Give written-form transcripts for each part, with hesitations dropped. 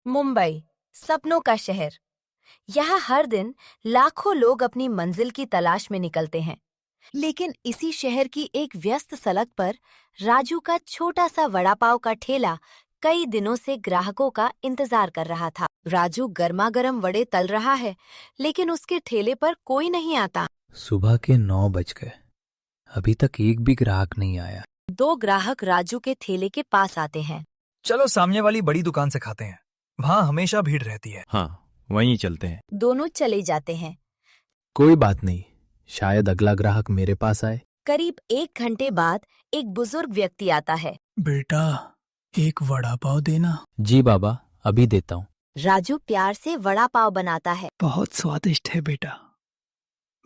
मुंबई, सपनों का शहर। यहाँ हर दिन लाखों लोग अपनी मंजिल की तलाश में निकलते हैं। लेकिन इसी शहर की एक व्यस्त सड़क पर राजू का छोटा सा वड़ा पाव का ठेला कई दिनों से ग्राहकों का इंतजार कर रहा था। राजू गर्मा गर्म वड़े तल रहा है, लेकिन उसके ठेले पर कोई नहीं आता। सुबह के 9 बज गए, अभी तक एक भी ग्राहक नहीं आया। 2 ग्राहक राजू के ठेले के पास आते हैं। चलो सामने वाली बड़ी दुकान से खाते हैं, वहाँ हमेशा भीड़ रहती है। हाँ, वहीं चलते हैं। दोनों चले जाते हैं। कोई बात नहीं, शायद अगला ग्राहक मेरे पास आए। करीब 1 घंटे बाद एक बुजुर्ग व्यक्ति आता है। बेटा, एक वड़ा पाव देना। जी बाबा, अभी देता हूँ। राजू प्यार से वड़ा पाव बनाता है। बहुत स्वादिष्ट है बेटा,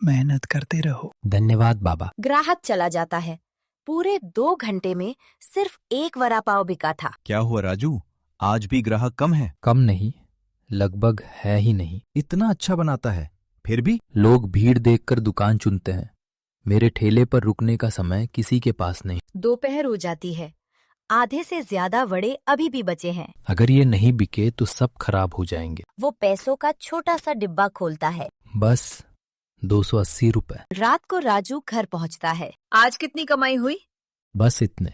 मेहनत करते रहो। धन्यवाद बाबा। ग्राहक चला जाता है। पूरे 2 घंटे में सिर्फ 1 वड़ा पाव बिका था। क्या हुआ राजू, आज भी ग्राहक कम है? कम नहीं, लगभग है ही नहीं। इतना अच्छा बनाता है, फिर भी? लोग भीड़ देखकर दुकान चुनते हैं। मेरे ठेले पर रुकने का समय किसी के पास नहीं। दोपहर हो जाती है। आधे से ज्यादा वड़े अभी भी बचे हैं। अगर ये नहीं बिके तो सब खराब हो जाएंगे। वो पैसों का छोटा सा डिब्बा खोलता है। बस 280 रुपए। रात को राजू घर पहुंचता है। आज कितनी कमाई हुई? बस इतने।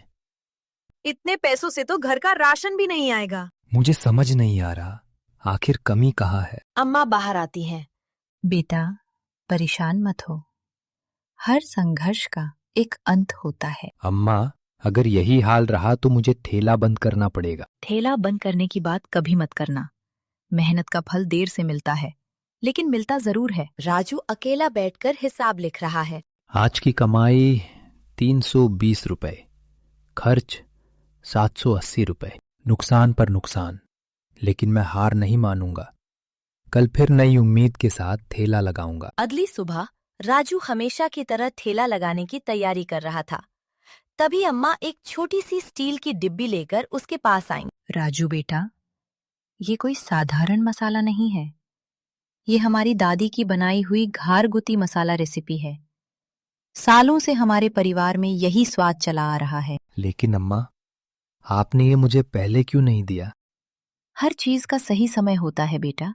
इतने पैसों से तो घर का राशन भी नहीं आएगा। मुझे समझ नहीं आ रहा, आखिर कमी कहाँ है। अम्मा बाहर आती हैं। बेटा, परेशान मत हो। हर संघर्ष का एक अंत होता है। अम्मा, अगर यही हाल रहा तो मुझे ठेला बंद करना पड़ेगा। ठेला बंद करने की बात कभी मत करना। मेहनत का फल देर से मिलता है, लेकिन मिलता जरूर है। राजू अकेला बैठकर हिसाब लिख रहा है। आज की कमाई 320 रुपए, खर्च 780 रुपए, नुकसान पर नुकसान। लेकिन मैं हार नहीं मानूंगा। कल फिर नई उम्मीद के साथ ठेला लगाऊंगा। अगली सुबह राजू हमेशा की तरह ठेला लगाने की तैयारी कर रहा था। तभी अम्मा एक छोटी सी स्टील की डिब्बी लेकर उसके पास आईं। राजू बेटा, ये कोई साधारण मसाला नहीं है। ये हमारी दादी की बनाई हुई घारगुती मसाला रेसिपी है। सालों से हमारे परिवार में यही स्वाद चला आ रहा है। लेकिन अम्मा, आपने ये मुझे पहले क्यों नहीं दिया? हर चीज का सही समय होता है बेटा।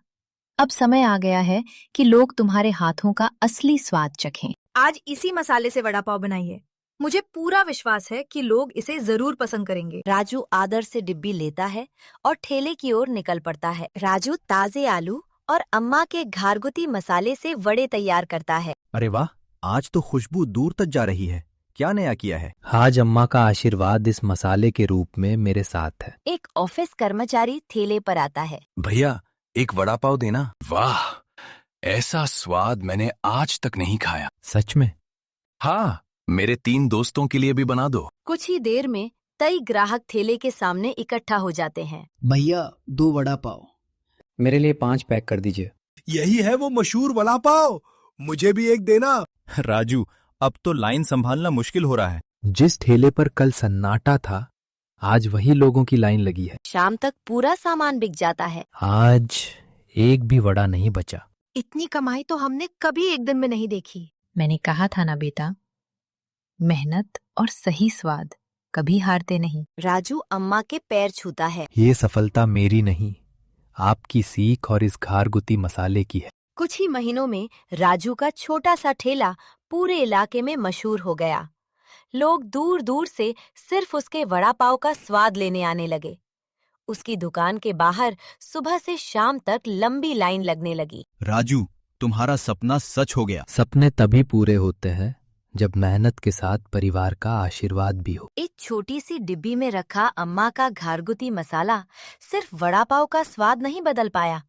अब समय आ गया है कि लोग तुम्हारे हाथों का असली स्वाद चखें। आज इसी मसाले से वड़ा पाव बनाइए। मुझे पूरा विश्वास है कि लोग इसे जरूर पसंद करेंगे। राजू आदर से डिब्बी लेता है और ठेले की ओर निकल पड़ता है। राजू ताजे आलू और अम्मा के घारगुती मसाले से वड़े तैयार करता है। अरे वाह, आज तो खुशबू दूर तक जा रही है। क्या नया किया है? आज अम्मा का आशीर्वाद इस मसाले के रूप में मेरे साथ है। एक ऑफिस कर्मचारी ठेले पर आता है। भैया, एक वड़ा पाव देना। वाह, ऐसा स्वाद मैंने आज तक नहीं खाया। सच में? हाँ, मेरे 3 दोस्तों के लिए भी बना दो। कुछ ही देर में कई ग्राहक ठेले के सामने इकट्ठा हो जाते हैं। भैया, 2 वड़ा पाव। मेरे लिए 5 पैक कर दीजिए। यही है वो मशहूर वड़ा पाव, मुझे भी एक देना। राजू, अब तो लाइन संभालना मुश्किल हो रहा है। जिस ठेले पर कल सन्नाटा था, आज वही लोगों की लाइन लगी है। शाम तक पूरा सामान बिक जाता है। आज एक भी वड़ा नहीं बचा। इतनी कमाई तो हमने कभी एक दिन में नहीं देखी। मैंने कहा था ना बेटा, मेहनत और सही स्वाद कभी हारते नहीं। राजू अम्मा के पैर छूता है। ये सफलता मेरी नहीं, आपकी सीख और इस घारगुती मसाले की है। कुछ ही महीनों में राजू का छोटा सा ठेला पूरे इलाके में मशहूर हो गया। लोग दूर दूर से सिर्फ उसके वड़ा पाव का स्वाद लेने आने लगे। उसकी दुकान के बाहर सुबह से शाम तक लंबी लाइन लगने लगी। राजू, तुम्हारा सपना सच हो गया। सपने तभी पूरे होते हैं जब मेहनत के साथ परिवार का आशीर्वाद भी हो। एक छोटी सी डिब्बी में रखा अम्मा का घारगुती मसाला सिर्फ वड़ा पाव का स्वाद नहीं बदल पाया,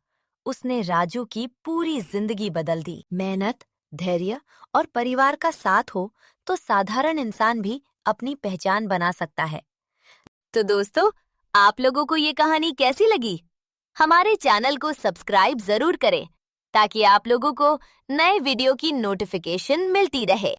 उसने राजू की पूरी जिंदगी बदल दी। मेहनत, धैर्य और परिवार का साथ हो तो साधारण इंसान भी अपनी पहचान बना सकता है। तो दोस्तों, आप लोगों को ये कहानी कैसी लगी? हमारे चैनल को सब्सक्राइब जरूर करें ताकि आप लोगों को नए वीडियो की नोटिफिकेशन मिलती रहे।